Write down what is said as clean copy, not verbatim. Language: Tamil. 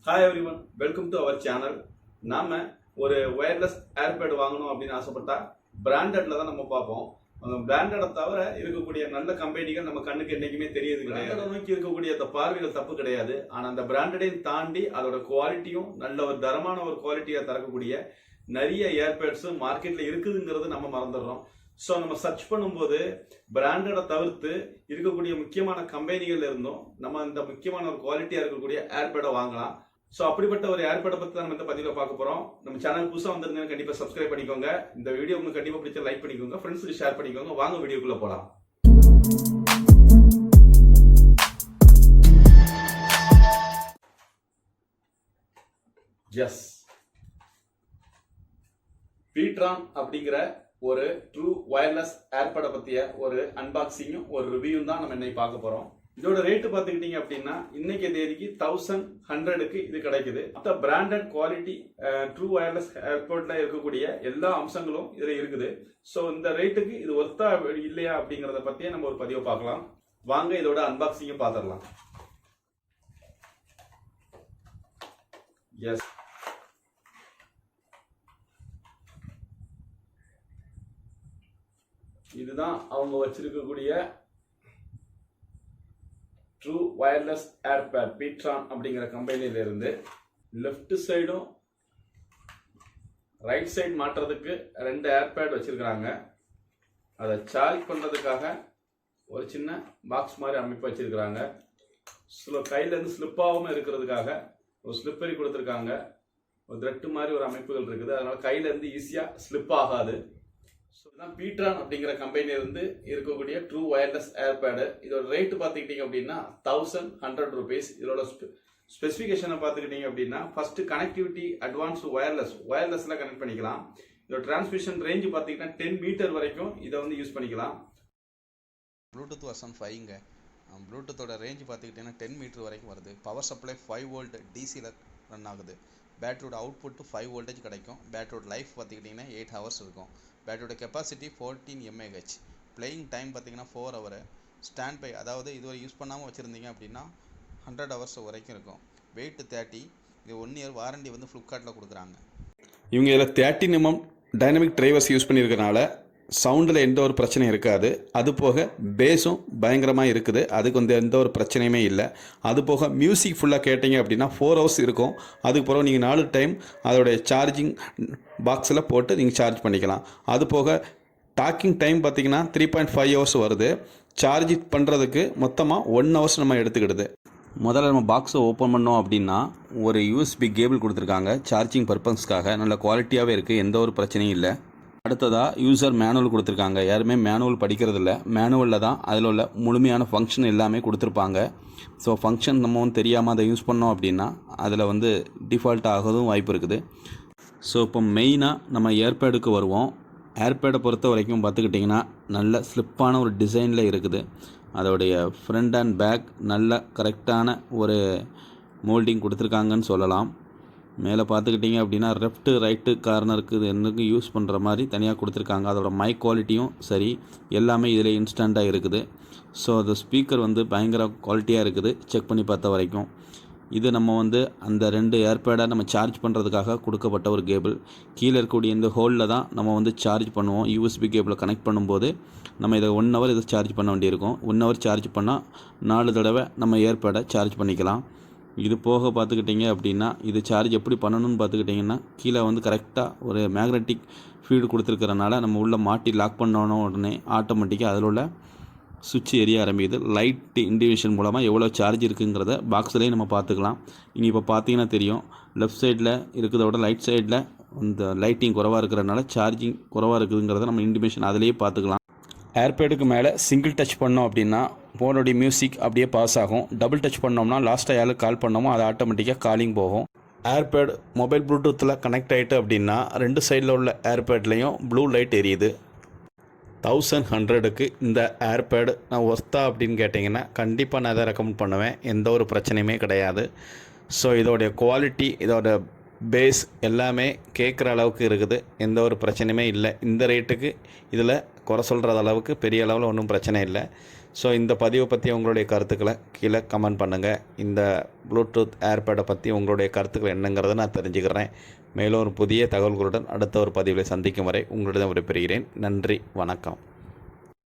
Hi everyone, welcome to our channel. நாம ஒரு வயர்லெஸ் ஏர்பேட் வாங்கணும் அப்படின்னு ஆசைப்பட்டா பிராண்டட்ல தான் நம்ம பார்ப்போம். அந்த பிராண்டடை தவிர இருக்கக்கூடிய நல்ல கம்பெனிகள் நம்ம கண்ணுக்கு என்னைக்குமே தெரியுது கிடையாது. நோக்கி இருக்கக்கூடிய அந்த பார்வைகள் தப்பு கிடையாது. ஆனா அந்த பிராண்டடையும் தாண்டி அதோட குவாலிட்டியும் நல்ல ஒரு தரமான ஒரு குவாலிட்டியை தரக்கூடிய நிறைய ஏர்பேட்ஸ் மார்க்கெட்ல இருக்குதுங்கிறது நம்ம மறந்துடுறோம். ஸோ நம்ம சர்ச் பண்ணும்போது பிராண்டடை தவிர்த்து இருக்கக்கூடிய முக்கியமான கம்பெனிகள் இருந்தும் நம்ம இந்த முக்கியமான ஒரு குவாலிட்டியா இருக்கக்கூடிய ஏர்பேடை வாங்கலாம். ஸோ அப்படிப்பட்ட ஒரு ஏர்பேடை பற்றி தான் நம்ம இந்த பதிவில் பார்க்க போகிறோம். நம்ம சேனல் புதுசாக வந்திருந்தீங்கன்னா கண்டிப்பாக சப்ஸ்கிரைப் பண்ணிக்கோங்க. இந்த வீடியோ உங்களுக்கு கண்டிப்பாக பிடிச்ச லைக் பண்ணிக்கோங்க, ஃப்ரெண்ட்ஸுக்கு ஷேர் பண்ணிக்கோங்க. வாங்க வீடியோக்குள்ளே போகலாம். எஸ், PTRON அப்படிங்கிற ஒரு ட்ரூ வயர்லெஸ் ஏர்பேடை பற்றிய ஒரு அன்பாக்சிங்கும் ஒரு ரிவ்யூவும் தான் நம்ம இன்னைக்கு பார்க்க போகிறோம். இதோட ரேட்டு பார்த்துக்கிட்டீங்க அப்படின்னா இன்னைக்கு தேதிக்கு 1100க்கு இது கிடைக்குது. மற்ற பிராண்டட் குவாலிட்டி ட்ரூ வயர்லெஸ் ஏர்போர்ட்ல இருக்கக்கூடிய எல்லா அம்சங்களும் இதுல இருக்குது. ஸோ இந்த ரேட்டுக்கு இது ஒர்த்தா இல்லையா அப்படிங்கறத பத்தியே நம்ம ஒரு பதிவை பார்க்கலாம். வாங்க இதோட அன்பாக்சிங்கும் பார்த்துடலாம். எஸ், இதுதான் அவங்க வச்சிருக்கக்கூடிய ட்ரூ வயர்லெஸ் ஏர்பேட் PTRON அப்படிங்கிற கம்பெனியில இருந்து. லெஃப்ட் சைடும் ரைட் சைடு மாற்றுறதுக்கு 2 ஏர்பேட் வச்சிருக்கிறாங்க. அதை சார்ஜ் பண்றதுக்காக ஒரு சின்ன பாக்ஸ் மாதிரி அமைப்பு வச்சிருக்கிறாங்க. கையில இருந்து ஸ்லிப் ஆகாம இருக்கிறதுக்காக ஒரு ஸ்லிப்பரி கொடுத்துருக்காங்க. ஒரு த்ரெட் மாதிரி ஒரு அமைப்புகள் இருக்குது, அதனால கையில இருந்து ஈஸியா ஸ்லிப் ஆகாது. PTRON அப்படிங்கிற கம்பெனில இருந்து இருக்கக்கூடிய ட்ரூ வயர்லெஸ் ஏர்பேடு. இதோட ரேட் பார்த்துக்கிட்டீங்க அப்படின்னா 1100 ரூபீஸ். இதோட ஸ்பெசிஃபிகேஷனை பார்த்துக்கிட்டீங்க அப்படின்னா ஃபர்ஸ்ட் கனெக்டிவிட்டி அட்வான்ஸ் வயர்லெஸ்ல கனெக்ட் பண்ணிக்கலாம். இதோட டிரான்ஸ்மிஷன் ரேஞ்ச் பார்த்துக்கிட்டா 10 மீட்டர் வரைக்கும் இதை வந்து யூஸ் பண்ணிக்கலாம். ப்ளூடூத் வெர்ஷன் 5ங்க. ப்ளூடூத்தோட ரேஞ்ச் பார்த்துக்கிட்டிங்கன்னா 10 மீட்டர் வரைக்கும் வருது. பவர் சப்ளை 5 வோல்ட் டிசியில் ரன் ஆகுது. பேட்டரியோட அவுட்புட் 5 வோல்டேஜ் கிடைக்கும். பேட்டரியோட லைஃப் பார்த்துக்கிட்டிங்கன்னா 8 ஹவர்ஸ் இருக்கும். பேட்டரியோட கெப்பாசிட்டி 14 mAh. பிளேயிங் டைம் பார்த்தீங்கன்னா 4 ஹவர். ஸ்டாண்ட் பை, அதாவது இதுவரை யூஸ் பண்ணாமல் வச்சுருந்தீங்க அப்படின்னா 100 ஹவர்ஸ் வரைக்கும் இருக்கும். வெயிட் 30. இது 1 இயர் வாரண்டி வந்து ஃப்ளிப்கார்ட்டில் கொடுக்குறாங்க. இவங்க இதில் 30 mm டைனமிக் டிரைவர்ஸ் யூஸ் பண்ணியிருக்கனால சவுண்டில் எந்த ஒரு பிரச்சனையும் இருக்காது. அது போக பேஸும் பயங்கரமாக இருக்குது, அதுக்கு வந்து எந்த ஒரு பிரச்சனையுமே இல்லை. அது போக மியூசிக் ஃபுல்லாக கேட்டிங்க அப்படின்னா 4 ஹவர்ஸ் இருக்கும். அதுக்கு பிறகு நீங்கள் 4 டைம் அதோடைய சார்ஜிங் பாக்ஸில் போட்டு நீங்கள் சார்ஜ் பண்ணிக்கலாம். அது போக டாக்கிங் டைம் பார்த்திங்கன்னா 3.5 ஹவர்ஸ் வருது. சார்ஜ் பண்ணுறதுக்கு மொத்தமாக 1 ஹவர்ஸ் நம்ம எடுத்துக்கிடுது. முதல்ல நம்ம பாக்ஸை ஓப்பன் பண்ணோம் அப்படின்னா ஒரு USB கேபிள் கொடுத்துருக்காங்க சார்ஜிங் பர்பஸ்க்காக. நல்ல குவாலிட்டியாகவே இருக்குது, எந்த ஒரு பிரச்சனையும் இல்லை. அடுத்ததாக யூசர் மேனுவல் கொடுத்துருக்காங்க. யாருமே மேனுவல் படிக்கிறதில்ல, மேனுவலில் தான் அதில் உள்ள முழுமையான ஃபங்க்ஷன் எல்லாமே கொடுத்துருப்பாங்க. ஸோ ஃபங்க்ஷன் நம்ம வந்து தெரியாமல் அதை யூஸ் பண்ணோம் அப்படின்னா அதில் வந்து டிஃபால்ட் ஆகிறதும் வாய்ப்பு இருக்குது. ஸோ இப்போ மெயினாக நம்ம ஏர்பேடுக்கு வருவோம். ஏர்பேடை பொறுத்த வரைக்கும் பார்த்துக்கிட்டிங்கன்னா நல்ல ஸ்லிப்பான ஒரு டிசைனில் இருக்குது. அதோடைய ஃப்ரண்ட் அண்ட் பேக் நல்ல கரெக்டான ஒரு மோல்டிங் கொடுத்துருக்காங்கன்னு சொல்லலாம். மேலே பார்த்துக்கிட்டிங்க அப்படின்னா லெஃப்ட்டு ரைட்டு கார்னருக்கு இது என்னக்கு யூஸ் பண்ணுற மாதிரி தனியாக கொடுத்துருக்காங்க. அதோட மைக் குவாலிட்டியும் சரி எல்லாமே இதில் இன்ஸ்டண்ட்டாக இருக்குது. ஸோ அது ஸ்பீக்கர் வந்து பயங்கர குவாலிட்டியாக இருக்குது செக் பண்ணி பார்த்த வரைக்கும். இது நம்ம வந்து அந்த 2 ஏர்பேடை நம்ம சார்ஜ் பண்ணுறதுக்காக கொடுக்கப்பட்ட ஒரு கேபிள். கீழே இருக்கக்கூடிய இந்த ஹோலில் தான் நம்ம வந்து சார்ஜ் பண்ணுவோம். USB கேபிளை கனெக்ட் பண்ணும்போது நம்ம இதை 1 ஹவர் இதை சார்ஜ் பண்ண வேண்டியிருக்கும். 1 ஹவர் சார்ஜ் பண்ணால் 4 தடவை நம்ம ஏர்பேடை சார்ஜ் பண்ணிக்கலாம். இது போக பார்த்துக்கிட்டிங்க அப்படின்னா இது சார்ஜ் எப்படி பண்ணணும்னு பார்த்துக்கிட்டிங்கன்னா கீழே வந்து கரெக்டாக ஒரு மேக்னெட்டிக் ஃபீல்டு கொடுத்துருக்கறனால நம்ம உள்ளே மாட்டி லாக் பண்ணணும் உடனே ஆட்டோமேட்டிக்காக அதில் உள்ள சுவிட்ச் எரிய ஆரம்பிக்குது. லைட் இண்டிகேஷன் மூலமாக எவ்வளோ சார்ஜ் இருக்குங்கிறத பாக்ஸ்லேயே நம்ம பார்த்துக்கலாம். நீங்கள் இப்போ பார்த்தீங்கன்னா தெரியும், லெஃப்ட் சைடில் இருக்கிறதோட ரைட் சைடில் இந்த லைட்டிங் குறைவாக இருக்கிறனால சார்ஜிங் குறைவாக இருக்குதுங்கிறத நம்ம இண்டிகேஷன் அதிலேயே பார்த்துக்கலாம். ஏர்பேடுக்கு மேலே சிங்கிள் டச் பண்ணோம் அப்படின்னா ஃபோனுடைய மியூசிக் அப்படியே பாஸ் ஆகும். டபுள் டச் பண்ணோம்னா லாஸ்ட்டாக யாருக்கு கால் பண்ணோமோ அது ஆட்டோமேட்டிக்காக காலிங் போகும். ஏர்பேட் மொபைல் ப்ளூடூத்தில் கனெக்ட் ஆகிட்டு அப்படின்னா 2 சைடில் உள்ள ஏர்பேட்லேயும் ப்ளூ லைட் எரியுது. 1100க்கு இந்த ஏர்பேடு நான் ஒர்த்தா அப்படின்னு கேட்டிங்கன்னா கண்டிப்பாக நான் அதை ரெக்கமெண்ட் பண்ணுவேன். எந்த ஒரு பிரச்சனையுமே கிடையாது. ஸோ இதோடைய குவாலிட்டி, இதோட பேஸ் எல்லாமே கேட்குற அளவுக்கு இருக்குது, எந்த ஒரு பிரச்சனையுமே இல்லை. இந்த ரேட்டுக்கு இதில் குறை சொல்கிற அளவுக்கு பெரிய அளவில் ஒன்றும் பிரச்சனை இல்லை. ஸோ இந்த பதிவை பற்றி உங்களுடைய கருத்துக்களை கீழே கமெண்ட் பண்ணுங்கள். இந்த ப்ளூடூத் ஏர்பேடை பற்றி உங்களுடைய கருத்துக்கள் என்னங்கிறத நான் தெரிஞ்சுக்கிறேன். மேலும் ஒரு புதிய தகவல்களுடன் அடுத்த ஒரு பதிவில் சந்திக்கும் வரை உங்களிடம் விடைபெறுகிறேன். நன்றி, வணக்கம்.